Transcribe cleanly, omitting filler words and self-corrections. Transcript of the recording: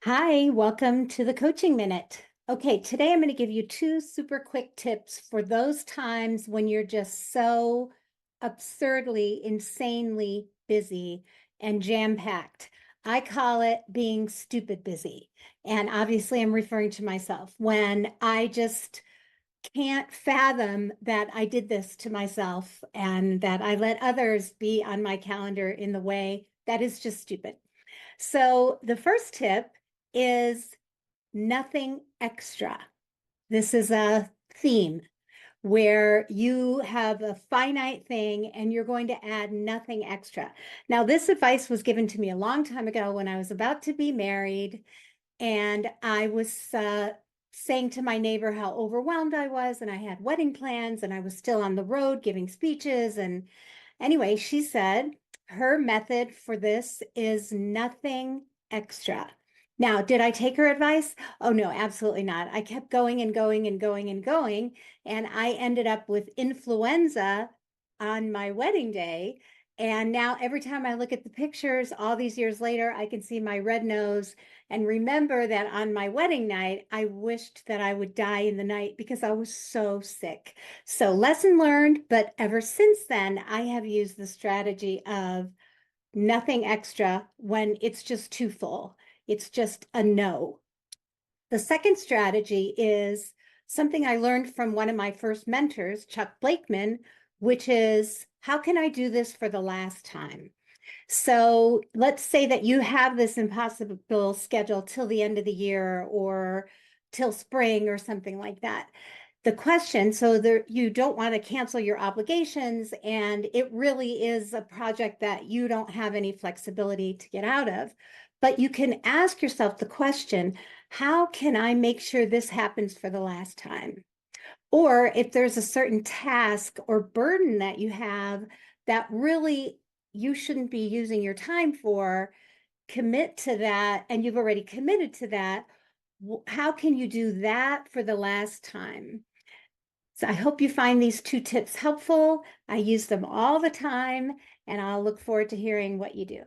Hi, welcome to the Coaching Minute. Okay, today I'm going to give you two super quick tips for those times when you're just so absurdly, insanely busy and jam-packed. I call it being stupid busy. And obviously, I'm referring to myself when I just can't fathom that I did this to myself and that I let others be on my calendar in the way that is just stupid. So the first tip is nothing extra. This is a theme where you have a finite thing and you're going to add nothing extra. Now, this advice was given to me a long time ago when I was about to be married, and I was saying to my neighbor how overwhelmed I was, and I had wedding plans, and I was still on the road giving speeches. And anyway, she said her method for this is nothing extra. Now, did I take her advice? Oh, no, absolutely not. I kept going and going and going and going, and I ended up with influenza on my wedding day. And now every time I look at the pictures, all these years later, I can see my red nose and remember that on my wedding night, I wished that I would die in the night because I was so sick. So, lesson learned, but ever since then, I have used the strategy of nothing extra when it's just too full. It's just a no. The second strategy is something I learned from one of my first mentors, Chuck Blakeman, which is how can I do this for the last time? So let's say that you have this impossible schedule till the end of the year or till spring or something like that. The question, so there, you don't want to cancel your obligations, and it really is a project that you don't have any flexibility to get out of. But you can ask yourself the question, how can I make sure this happens for the last time? Or if there's a certain task or burden that you have that really you shouldn't be using your time for, commit to that, and you've already committed to that. How can you do that for the last time? So I hope you find these two tips helpful. I use them all the time, and I'll look forward to hearing what you do.